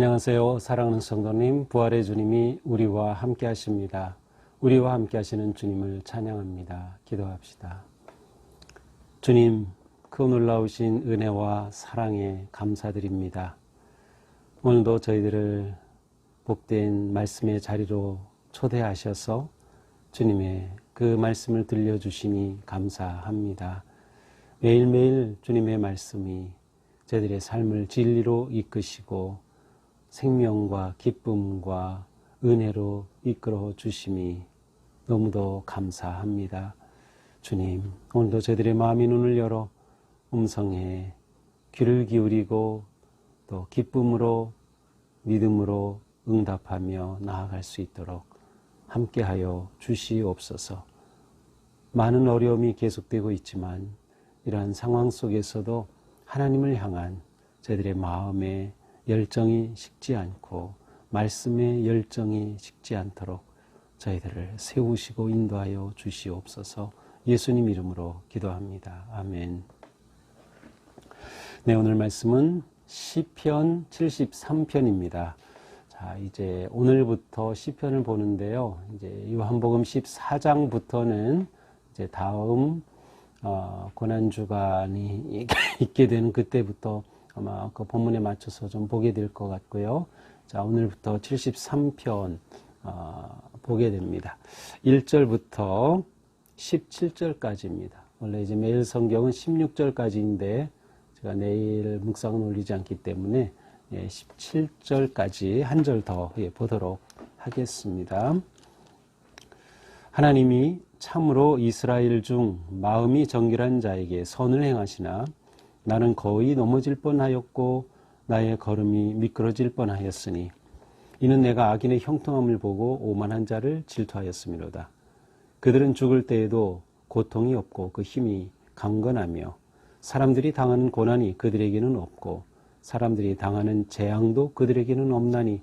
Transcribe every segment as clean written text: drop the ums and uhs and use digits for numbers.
안녕하세요. 사랑하는 성도님, 부활의 주님이 우리와 함께 하십니다. 우리와 함께 하시는 주님을 찬양합니다. 기도합시다. 주님, 그 놀라우신 은혜와 사랑에 감사드립니다. 오늘도 저희들을 복된 말씀의 자리로 초대하셔서 주님의 그 말씀을 들려주시니 감사합니다. 매일매일 주님의 말씀이 저희들의 삶을 진리로 이끄시고 생명과 기쁨과 은혜로 이끌어 주심이 너무도 감사합니다. 주님, 오늘도 저희들의 마음의 눈을 열어 음성에 귀를 기울이고 또 기쁨으로 믿음으로 응답하며 나아갈 수 있도록 함께하여 주시옵소서. 많은 어려움이 계속되고 있지만 이러한 상황 속에서도 하나님을 향한 저희들의 마음의 열정이 식지 않고 말씀의 열정이 식지 않도록 저희들을 세우시고 인도하여 주시옵소서. 예수님 이름으로 기도합니다. 아멘. 네, 오늘 말씀은 시편 73편입니다. 자, 이제 오늘부터 시편을 보는데요. 이제 요한복음 14장부터는 이제 다음 고난주간이 있게 되는 그때부터 아마 그 본문에 맞춰서 좀 보게 될 것 같고요. 자, 오늘부터 73편 보게 됩니다. 1절부터 17절까지입니다. 원래 이제 매일 성경은 16절까지인데 제가 내일 묵상은 올리지 않기 때문에 17절까지 한 절 더 보도록 하겠습니다. 하나님이 참으로 이스라엘 중 마음이 정결한 자에게 선을 행하시나 나는 거의 넘어질 뻔하였고 나의 걸음이 미끄러질 뻔하였으니 이는 내가 악인의 형통함을 보고 오만한 자를 질투하였음이로다. 그들은 죽을 때에도 고통이 없고 그 힘이 강건하며 사람들이 당하는 고난이 그들에게는 없고 사람들이 당하는 재앙도 그들에게는 없나니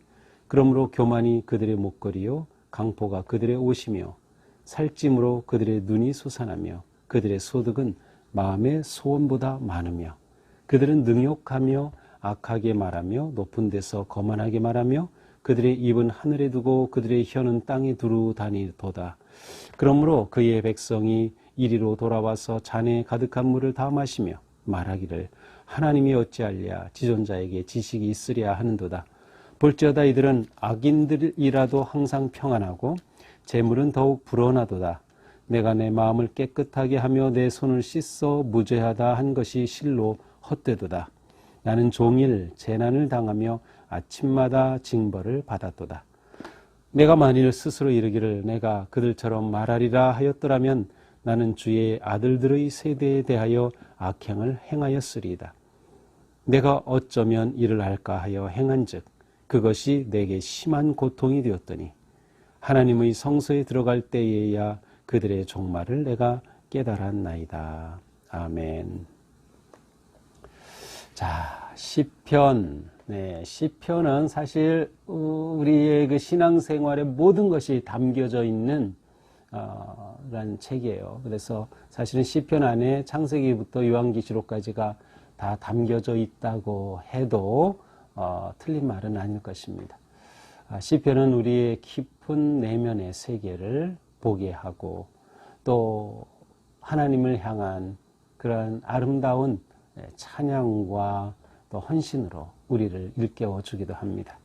그러므로 교만이 그들의 목걸이요 강포가 그들의 옷이며 살찜으로 그들의 눈이 솟아나며 그들의 소득은 마음의 소원보다 많으며 그들은 능욕하며 악하게 말하며 높은 데서 거만하게 말하며 그들의 입은 하늘에 두고 그들의 혀는 땅에 두루 다니도다. 그러므로 그의 백성이 이리로 돌아와서 잔에 가득한 물을 다 마시며 말하기를 하나님이 어찌하랴 지존자에게 지식이 있으랴 하는도다. 볼지어다 이들은 악인들이라도 항상 평안하고 재물은 더욱 불어나도다. 내가 내 마음을 깨끗하게 하며 내 손을 씻어 무죄하다 한 것이 실로 헛되도다. 나는 종일 재난을 당하며 아침마다 징벌을 받았도다. 내가 만일 스스로 이르기를 내가 그들처럼 말하리라 하였더라면 나는 주의 아들들의 세대에 대하여 악행을 행하였으리이다. 내가 어쩌면 이를 할까 하여 행한즉 그것이 내게 심한 고통이 되었더니 하나님의 성소에 들어갈 때에야 그들의 종말을 내가 깨달았나이다. 아멘. 자, 시편. 네, 시편은 사실 우리의 그 신앙생활의 모든 것이 담겨져 있는 라는 책이에요. 그래서 사실은 시편 안에 창세기부터 요한계시록까지가 다 담겨져 있다고 해도 틀린 말은 아닐 것입니다. 시편은 우리의 깊은 내면의 세계를 보게 하고 또 하나님을 향한 그런 아름다운 찬양과 또 헌신으로 우리를 일깨워 주기도 합니다.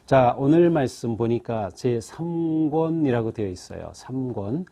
자, 오늘 말씀 보니까 제3권이라고 되어 있어요. 3권.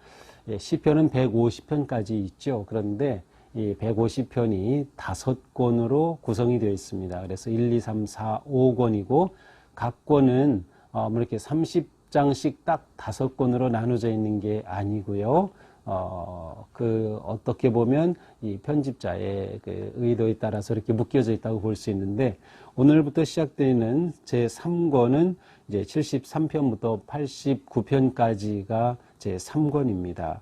시편은 150편까지 있죠. 그런데 이 150편이 5권으로 구성이 되어 있습니다. 그래서 1, 2, 3, 4, 5권이고 각 권은 이렇게 30장씩 딱 5권으로 나눠져 있는 게 아니고요. 어떻게 보면 이 편집자의 그 의도에 따라서 이렇게 묶여져 있다고 볼 수 있는데, 오늘부터 시작되는 제3권은 이제 73편부터 89편까지가 제3권입니다.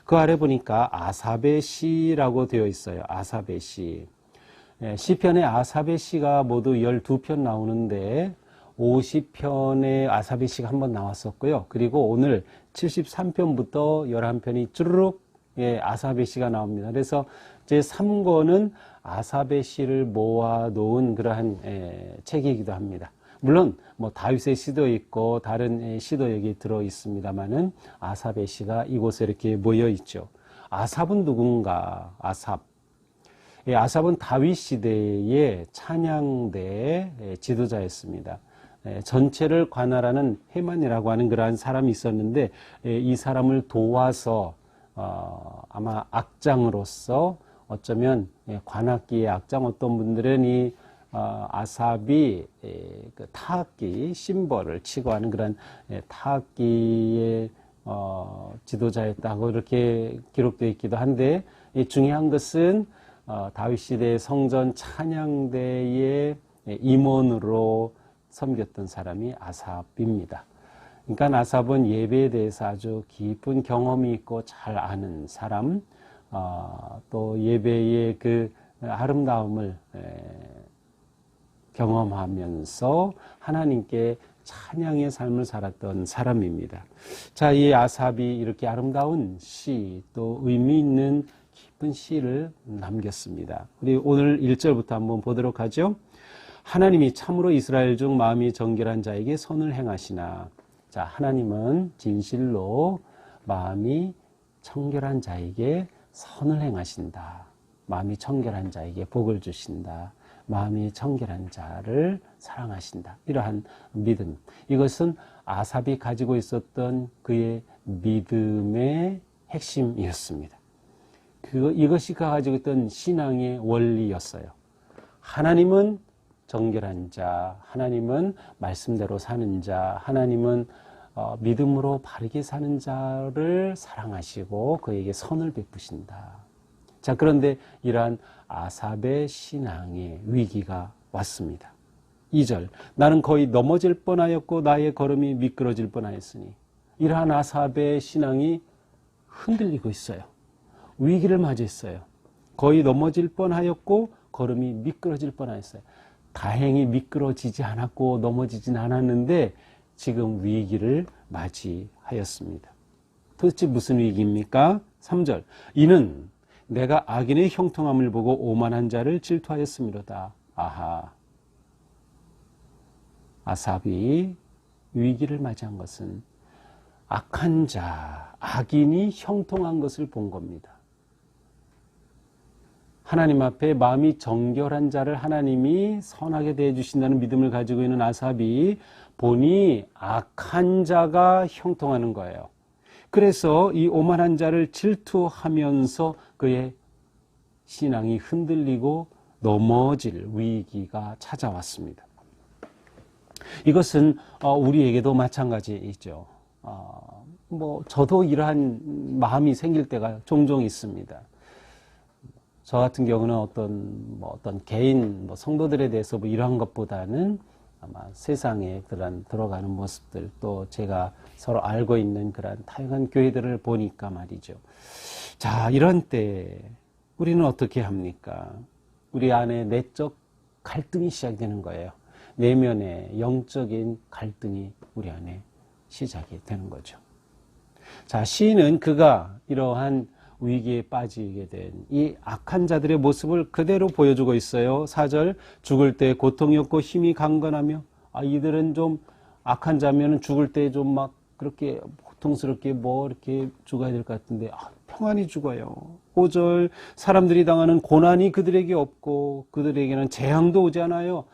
그 아래 보니까 아삽의 시라고 되어 있어요. 아삽의 시. 시편에 아삽의 시가 모두 12편 나오는데 50편의 아삽의 시가 한번 나왔었고요. 그리고 오늘 73편부터 11편이 쭈르륵 아삽의 시가 나옵니다. 그래서 제3권은 아삽의 시를 모아놓은 그러한 책이기도 합니다. 물론 뭐 다윗의 시도 있고 다른 시도 여기 들어 있습니다만은 아삽의 시가 이곳에 이렇게 모여 있죠. 아삽은 누군가? 아삽은 다윗 시대의 찬양대의 지도자였습니다. 전체를 관할하는 헤만이라고 하는 그러한 사람이 있었는데 이 사람을 도와서 아마 악장으로서 어쩌면 관악기의 악장, 어떤 분들은 이 아삽이 그 타악기 심벌을 치고 하는 그런 타악기의 지도자였다고 이렇게 기록되어 있기도 한데, 중요한 것은 다윗 시대의 성전 찬양대의 임원으로 섬겼던 사람이 아삽입니다. 그러니까 아삽은 예배에 대해서 아주 깊은 경험이 있고 잘 아는 사람, 또 예배의 그 아름다움을 경험하면서 하나님께 찬양의 삶을 살았던 사람입니다. 자, 이 아삽이 이렇게 아름다운 시, 또 의미 있는 깊은 시를 남겼습니다. 우리 오늘 1절부터 한번 보도록 하죠. 하나님이 참으로 이스라엘 중 마음이 정결한 자에게 선을 행하시나. 자, 하나님은 진실로 마음이 청결한 자에게 선을 행하신다. 마음이 청결한 자에게 복을 주신다. 마음이 청결한 자를 사랑하신다. 이러한 믿음. 이것은 아삽이 가지고 있었던 그의 믿음의 핵심이었습니다. 이것이 그가 가지고 있던 신앙의 원리였어요. 하나님은 정결한 자, 하나님은 말씀대로 사는 자, 하나님은 믿음으로 바르게 사는 자를 사랑하시고 그에게 선을 베푸신다. 자, 그런데 이러한 아삽의 신앙에 위기가 왔습니다. 2절, 나는 거의 넘어질 뻔하였고 나의 걸음이 미끄러질 뻔하였으니. 이러한 아삽의 신앙이 흔들리고 있어요. 위기를 맞이했어요. 거의 넘어질 뻔하였고 걸음이 미끄러질 뻔하였어요. 다행히 미끄러지지 않았고 넘어지진 않았는데 지금 위기를 맞이하였습니다. 도대체 무슨 위기입니까? 3절, 이는 내가 악인의 형통함을 보고 오만한 자를 질투하였음이로다. 아하, 아삽이 위기를 맞이한 것은 악한 자, 악인이 형통한 것을 본 겁니다. 하나님 앞에 마음이 정결한 자를 하나님이 선하게 대해주신다는 믿음을 가지고 있는 아삽이 보니 악한 자가 형통하는 거예요. 그래서 이 오만한 자를 질투하면서 그의 신앙이 흔들리고 넘어질 위기가 찾아왔습니다. 이것은 우리에게도 마찬가지이죠. 저도 이러한 마음이 생길 때가 종종 있습니다. 저 같은 경우는 어떤 개인 성도들에 대해서 이러한 것보다는 아마 세상에 그런 들어가는 모습들, 또 제가 서로 알고 있는 그런 다양한 교회들을 보니까 말이죠. 자, 이런 때 우리는 어떻게 합니까? 우리 안에 내적 갈등이 시작되는 거예요. 내면의 영적인 갈등이 우리 안에 시작이 되는 거죠. 자, 시인은 그가 이러한 위기에 빠지게 된 이 악한 자들의 모습을 그대로 보여주고 있어요. 4절, 죽을 때 고통이 없고 힘이 강건하며, 이들은 좀 악한 자면은 죽을 때 좀 막 그렇게 고통스럽게 이렇게 죽어야 될 것 같은데 평안히 죽어요. 5절, 사람들이 당하는 고난이 그들에게 없고 그들에게는 재앙도 오지 않아요.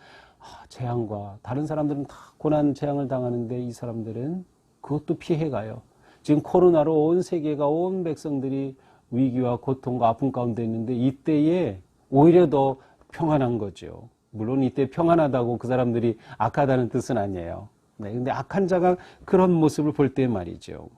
재앙과 다른 사람들은 다 고난 재앙을 당하는데 이 사람들은 그것도 피해가요. 지금 코로나로 온 세계가, 온 백성들이 위기와 고통과 아픔 가운데 있는데 이때에 오히려 더 평안한 거죠. 물론 이때 평안하다고 그 사람들이 악하다는 뜻은 아니에요. 근데 악한 자가 그런 모습을 볼 때 말이죠.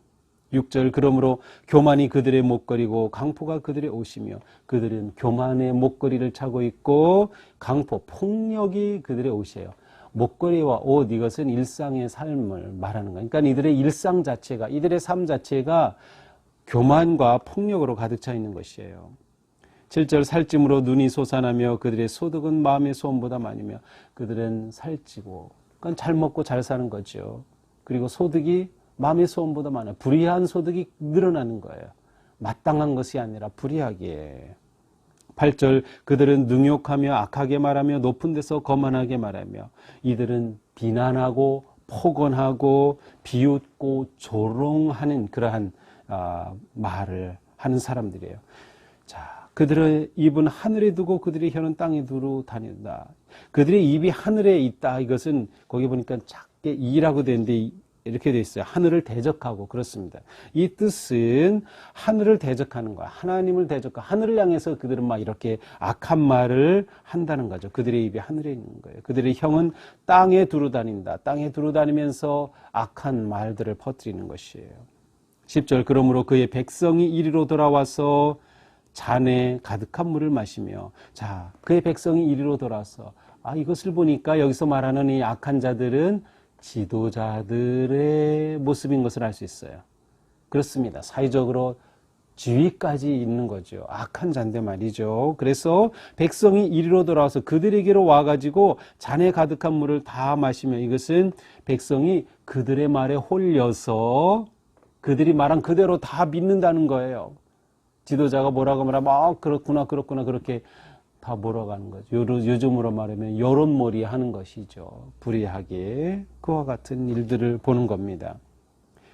6절, 그러므로 교만이 그들의 목걸이고 강포가 그들의 옷이며, 그들은 교만의 목걸이를 차고 있고 강포, 폭력이 그들의 옷이에요. 목걸이와 옷, 이것은 일상의 삶을 말하는 거예요. 그러니까 이들의 일상 자체가, 이들의 삶 자체가 교만과 폭력으로 가득 차 있는 것이에요. 7절, 살찜으로 눈이 솟아나며 그들의 소득은 마음의 소원보다 많으며, 그들은 살찌고, 그건 잘 먹고 잘 사는 거죠. 그리고 소득이 마음의 소원보다 많아요. 불의한 소득이 늘어나는 거예요. 마땅한 것이 아니라 불의하게. 8절, 그들은 능욕하며 악하게 말하며 높은 데서 거만하게 말하며, 이들은 비난하고 폭언하고 비웃고 조롱하는 그러한 말을 하는 사람들이에요. 자, 그들의 입은 하늘에 두고 그들의 혀는 땅에 두루 다닌다. 그들의 입이 하늘에 있다. 이것은 거기 보니까 작게 이라고 되는데 이렇게 돼 있어요. 하늘을 대적하고 그렇습니다. 이 뜻은 하늘을 대적하는 거야. 하나님을 대적하고 하늘을 향해서 그들은 막 이렇게 악한 말을 한다는 거죠. 그들의 입이 하늘에 있는 거예요. 그들의 혀는 땅에 두루 다닌다. 땅에 두루 다니면서 악한 말들을 퍼뜨리는 것이에요. 10절 그러므로 그의 백성이 이리로 돌아와서 잔에 가득한 물을 마시며 자, 그의 백성이 이리로 돌아와서 이것을 보니까 여기서 말하는 이 악한 자들은 지도자들의 모습인 것을 알 수 있어요. 그렇습니다. 사회적으로 지위까지 있는 거죠. 악한 자인데 말이죠. 그래서 백성이 이리로 돌아와서 그들에게로 와가지고 잔에 가득한 물을 다 마시며 이것은 백성이 그들의 말에 홀려서 그들이 말한 그대로 다 믿는다는 거예요. 지도자가 뭐라고 말하면 그렇구나 그렇게 다 몰아가는 거죠. 요즘으로 말하면 여론몰이 하는 것이죠. 불의하게 그와 같은 일들을 보는 겁니다.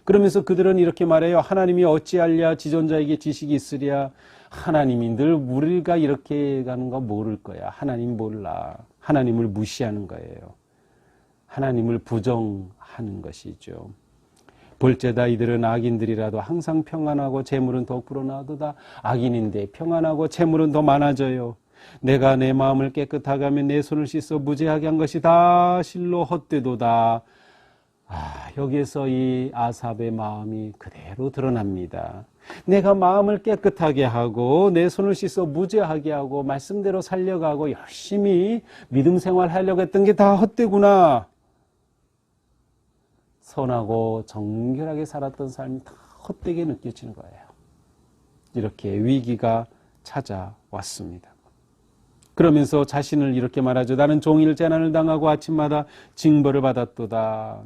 그러면서 그들은 이렇게 말해요. 하나님이 어찌할랴 지존자에게 지식이 있으랴. 하나님이 늘 우리가 이렇게 가는 거 모를 거야. 하나님 몰라. 하나님을 무시하는 거예요. 하나님을 부정하는 것이죠. 볼죄다 이들은 악인들이라도 항상 평안하고 재물은 더 불어나도다. 악인인데 평안하고 재물은 더 많아져요. 내가 내 마음을 깨끗하게 하면 내 손을 씻어 무죄하게 한 것이 다 실로 헛되도다. 여기에서 이 아삽의 마음이 그대로 드러납니다. 내가 마음을 깨끗하게 하고 내 손을 씻어 무죄하게 하고 말씀대로 살려가고 열심히 믿음 생활하려고 했던 게 다 헛되구나. 선하고 정결하게 살았던 삶이 다 헛되게 느껴지는 거예요. 이렇게 위기가 찾아왔습니다. 그러면서 자신을 이렇게 말하죠. 나는 종일 재난을 당하고 아침마다 징벌을 받았도다.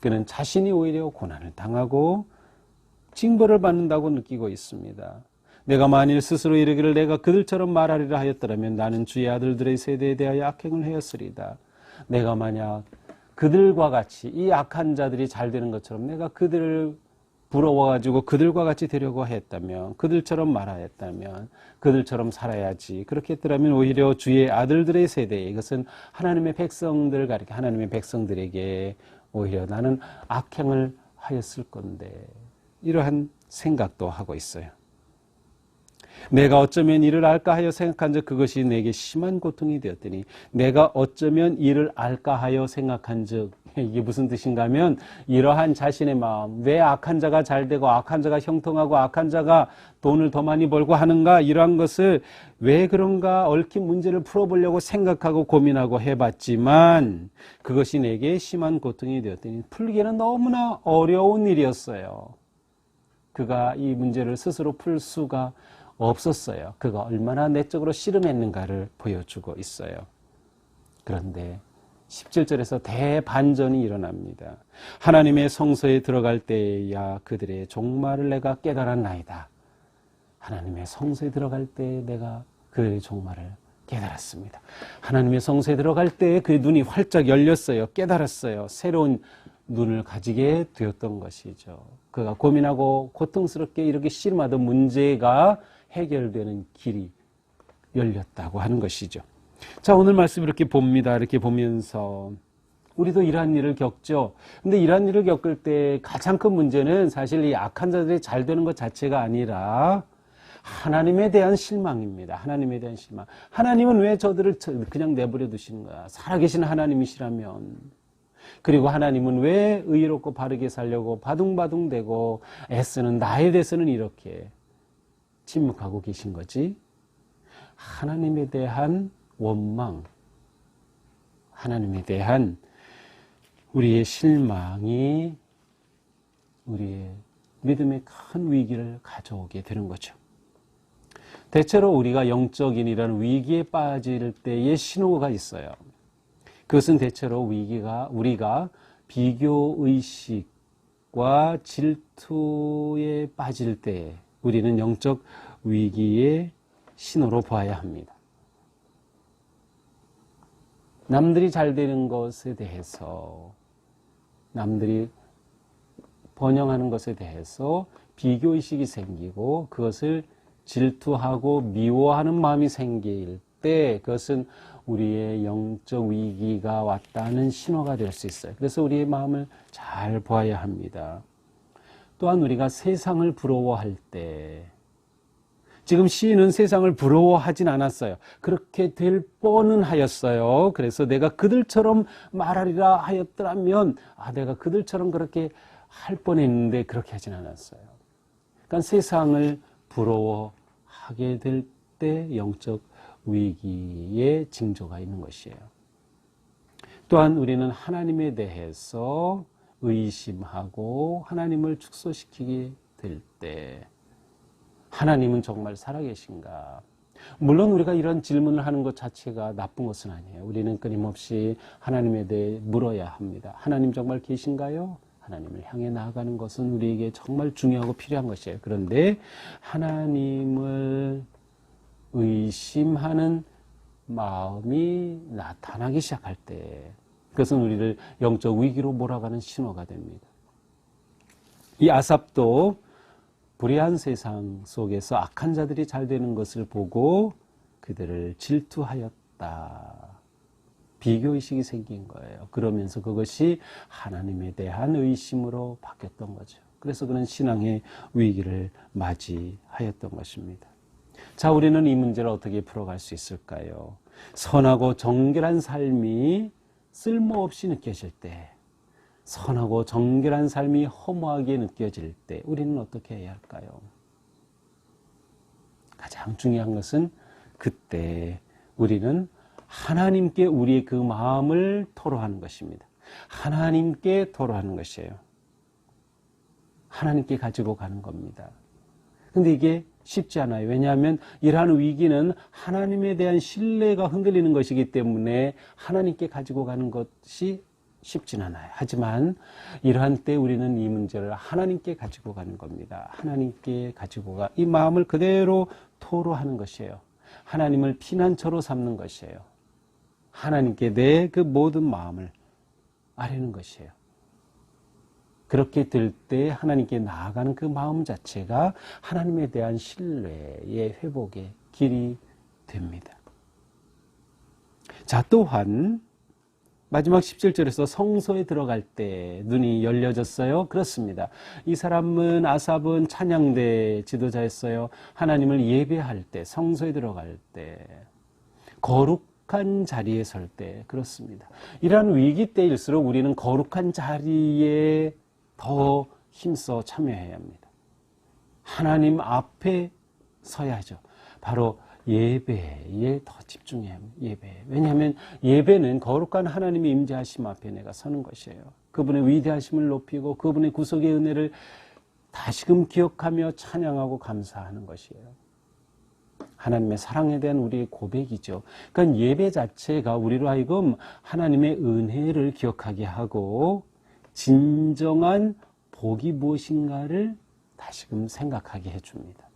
그는 자신이 오히려 고난을 당하고 징벌을 받는다고 느끼고 있습니다. 내가 만일 스스로 이르기를 내가 그들처럼 말하리라 하였더라면 나는 주의 아들들의 세대에 대하여 악행을 하였으리다. 내가 만약 그들과 같이 이 악한 자들이 잘 되는 것처럼 내가 그들을 부러워가지고 그들과 같이 되려고 했다면, 그들처럼 말하였다면, 그들처럼 살아야지. 그렇게 했더라면 오히려 주의 아들들의 세대, 이것은 하나님의 백성들 가리켜 하나님의 백성들에게 오히려 나는 악행을 하였을 건데, 이러한 생각도 하고 있어요. 내가 어쩌면 이를 알까 하여 생각한 적 그것이 내게 심한 고통이 되었더니 내가 어쩌면 이를 알까 하여 생각한 적 이게 무슨 뜻인가 하면 이러한 자신의 마음 왜 악한 자가 잘 되고 악한 자가 형통하고 악한 자가 돈을 더 많이 벌고 하는가 이러한 것을 왜 그런가 얽힌 문제를 풀어보려고 생각하고 고민하고 해봤지만 그것이 내게 심한 고통이 되었더니 풀기에는 너무나 어려운 일이었어요. 그가 이 문제를 스스로 풀 수가 없었어요. 그가 얼마나 내적으로 씨름했는가를 보여주고 있어요. 그런데 17절에서 대반전이 일어납니다. 하나님의 성소에 들어갈 때야 그들의 종말을 내가 깨달았나이다. 하나님의 성소에 들어갈 때 내가 그들의 종말을 깨달았습니다. 하나님의 성소에 들어갈 때 그의 눈이 활짝 열렸어요. 깨달았어요. 새로운 눈을 가지게 되었던 것이죠. 그가 고민하고 고통스럽게 이렇게 씨름하던 문제가 해결되는 길이 열렸다고 하는 것이죠. 자, 오늘 말씀 이렇게 봅니다. 이렇게 보면서 우리도 이러한 일을 겪죠. 근데 이러한 일을 겪을 때 가장 큰 문제는 사실 이 악한 자들이 잘 되는 것 자체가 아니라 하나님에 대한 실망입니다. 하나님에 대한 실망. 하나님은 왜 저들을 그냥 내버려 두시는 거야? 살아계신 하나님이시라면. 그리고 하나님은 왜 의롭고 바르게 살려고 바둥바둥대고 애쓰는 나에 대해서는 이렇게 침묵하고 계신 거지? 하나님에 대한 원망, 하나님에 대한 우리의 실망이 우리의 믿음의 큰 위기를 가져오게 되는 거죠. 대체로 우리가 영적인 이라는 위기에 빠질 때의 신호가 있어요. 그것은 대체로 우리가 비교의식과 질투에 빠질 때 우리는 영적 위기의 신호로 봐야 합니다. 남들이 잘 되는 것에 대해서, 남들이 번영하는 것에 대해서 비교의식이 생기고 그것을 질투하고 미워하는 마음이 생길 때 그것은 우리의 영적 위기가 왔다는 신호가 될 수 있어요. 그래서 우리의 마음을 잘 보아야 합니다. 또한 우리가 세상을 부러워할 때, 지금 시인은 세상을 부러워하진 않았어요. 그렇게 될 뻔은 하였어요. 그래서 내가 그들처럼 말하리라 하였더라면, 내가 그들처럼 그렇게 할 뻔했는데 그렇게 하진 않았어요. 그러니까 세상을 부러워하게 될 때 영적 위기의 징조가 있는 것이에요. 또한 우리는 하나님에 대해서 의심하고 하나님을 축소시키게 될 때, 하나님은 정말 살아계신가? 물론 우리가 이런 질문을 하는 것 자체가 나쁜 것은 아니에요. 우리는 끊임없이 하나님에 대해 물어야 합니다. 하나님 정말 계신가요? 하나님을 향해 나아가는 것은 우리에게 정말 중요하고 필요한 것이에요. 그런데 하나님을 의심하는 마음이 나타나기 시작할 때 그것은 우리를 영적 위기로 몰아가는 신호가 됩니다. 이 아삽도 불의한 세상 속에서 악한 자들이 잘 되는 것을 보고 그들을 질투하였다. 비교의식이 생긴 거예요. 그러면서 그것이 하나님에 대한 의심으로 바뀌었던 거죠. 그래서 그는 신앙의 위기를 맞이하였던 것입니다. 자, 우리는 이 문제를 어떻게 풀어갈 수 있을까요? 선하고 정결한 삶이 쓸모없이 느껴질 때, 선하고 정결한 삶이 허무하게 느껴질 때 우리는 어떻게 해야 할까요? 가장 중요한 것은 그때 우리는 하나님께 우리의 그 마음을 토로하는 것입니다. 하나님께 토로하는 것이에요. 하나님께 가지고 가는 겁니다. 근데 이게 쉽지 않아요. 왜냐하면 이러한 위기는 하나님에 대한 신뢰가 흔들리는 것이기 때문에 하나님께 가지고 가는 것이 쉽진 않아요. 하지만 이러한 때 우리는 이 문제를 하나님께 가지고 가는 겁니다. 하나님께 가지고 가 이 마음을 그대로 토로하는 것이에요. 하나님을 피난처로 삼는 것이에요. 하나님께 내 그 모든 마음을 아뢰는 것이에요. 그렇게 될 때 하나님께 나아가는 그 마음 자체가 하나님에 대한 신뢰의 회복의 길이 됩니다. 자, 또한 마지막 17절에서 성소에 들어갈 때 눈이 열려졌어요. 그렇습니다. 이 사람은 아삽은 찬양대 지도자였어요. 하나님을 예배할 때, 성소에 들어갈 때, 거룩한 자리에 설 때, 그렇습니다. 이러한 위기 때일수록 우리는 거룩한 자리에 더 힘써 참여해야 합니다. 하나님 앞에 서야죠. 바로 예배에 더 집중해야 합니다. 예배. 왜냐하면 예배는 거룩한 하나님의 임재하심 앞에 내가 서는 것이에요. 그분의 위대하심을 높이고 그분의 구속의 은혜를 다시금 기억하며 찬양하고 감사하는 것이에요. 하나님의 사랑에 대한 우리의 고백이죠. 그러니까 예배 자체가 우리로 하여금 하나님의 은혜를 기억하게 하고 진정한 복이 무엇인가를 다시금 생각하게 해줍니다.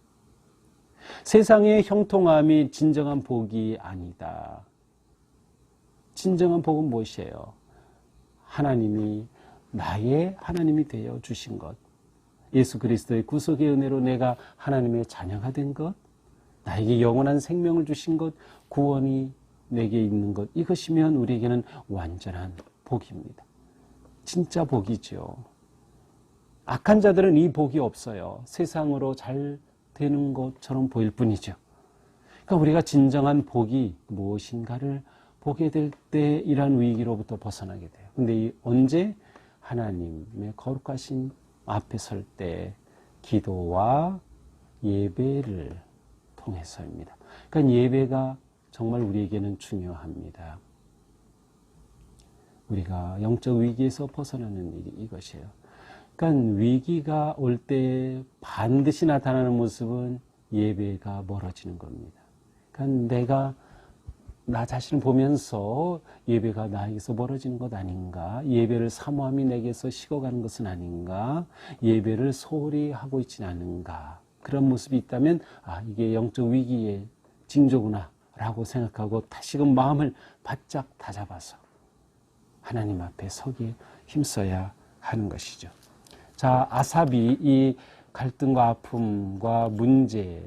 세상의 형통함이 진정한 복이 아니다. 진정한 복은 무엇이에요? 하나님이 나의 하나님이 되어 주신 것, 예수 그리스도의 구속의 은혜로 내가 하나님의 자녀가 된 것, 나에게 영원한 생명을 주신 것, 구원이 내게 있는 것, 이것이면 우리에게는 완전한 복입니다. 진짜 복이죠. 악한 자들은 이 복이 없어요. 세상으로 잘 되는 것처럼 보일 뿐이죠. 그러니까 우리가 진정한 복이 무엇인가를 보게 될 때 이러한 위기로부터 벗어나게 돼요. 근데 언제? 하나님의 거룩하신 앞에 설 때 기도와 예배를 통해서입니다. 그러니까 예배가 정말 우리에게는 중요합니다. 우리가 영적 위기에서 벗어나는 일이 이것이에요. 그러니까 위기가 올 때 반드시 나타나는 모습은 예배가 멀어지는 겁니다. 그러니까 내가 나 자신을 보면서 예배가 나에게서 멀어지는 것 아닌가? 예배를 사모함이 내게서 식어가는 것은 아닌가? 예배를 소홀히 하고 있지는 않은가? 그런 모습이 있다면 이게 영적 위기의 징조구나. 라고 생각하고 다시금 마음을 바짝 다잡아서 하나님 앞에 서기에 힘써야 하는 것이죠. 자, 아삽이 이 갈등과 아픔과 문제,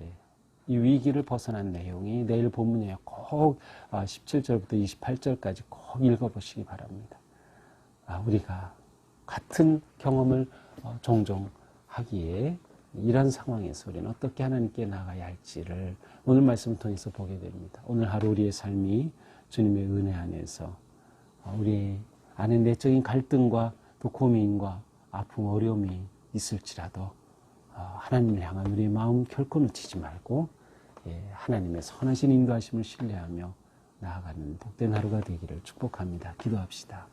이 위기를 벗어난 내용이 내일 본문에 꼭 17절부터 28절까지 꼭 읽어보시기 바랍니다. 우리가 같은 경험을 종종 하기에 이런 상황에서 우리는 어떻게 하나님께 나가야 할지를 오늘 말씀을 통해서 보게 됩니다. 오늘 하루 우리의 삶이 주님의 은혜 안에서 우리 안에 내적인 갈등과 또 고민과 아픔, 어려움이 있을지라도 하나님을 향한 우리의 마음 결코 놓치지 말고 하나님의 선하신 인도하심을 신뢰하며 나아가는 복된 하루가 되기를 축복합니다. 기도합시다.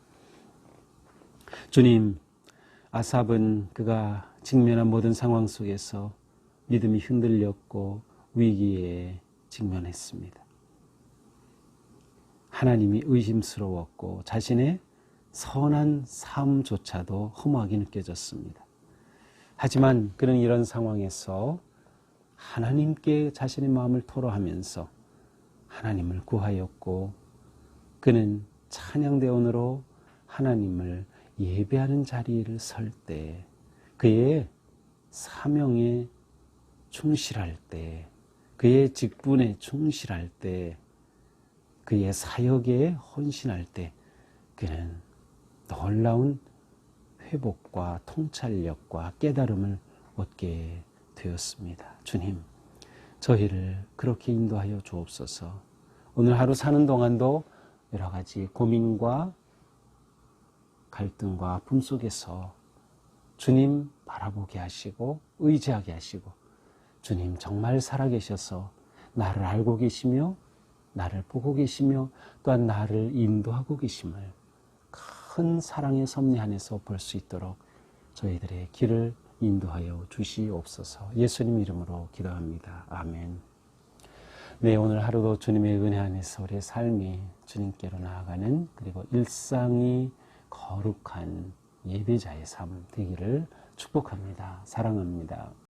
주님, 아삽은 그가 직면한 모든 상황 속에서 믿음이 흔들렸고 위기에 직면했습니다. 하나님이 의심스러웠고 자신의 선한 삶조차도 허무하게 느껴졌습니다. 하지만 그는 이런 상황에서 하나님께 자신의 마음을 토로하면서 하나님을 구하였고 그는 찬양대원으로 하나님을 예배하는 자리를 설 때 그의 사명에 충실할 때 그의 직분에 충실할 때 그의 사역에 헌신할 때 그는 놀라운 회복과 통찰력과 깨달음을 얻게 되었습니다. 주님, 저희를 그렇게 인도하여 주옵소서. 오늘 하루 사는 동안도 여러 가지 고민과 갈등과 아픔 속에서 주님 바라보게 하시고 의지하게 하시고 주님 정말 살아계셔서 나를 알고 계시며 나를 보고 계시며 또한 나를 인도하고 계심을 큰 사랑의 섭리 안에서 볼 수 있도록 저희들의 길을 인도하여 주시옵소서. 예수님 이름으로 기도합니다. 아멘. 네, 오늘 하루도 주님의 은혜 안에서 우리의 삶이 주님께로 나아가는 그리고 일상이 거룩한 예배자의 삶 되기를 축복합니다. 사랑합니다.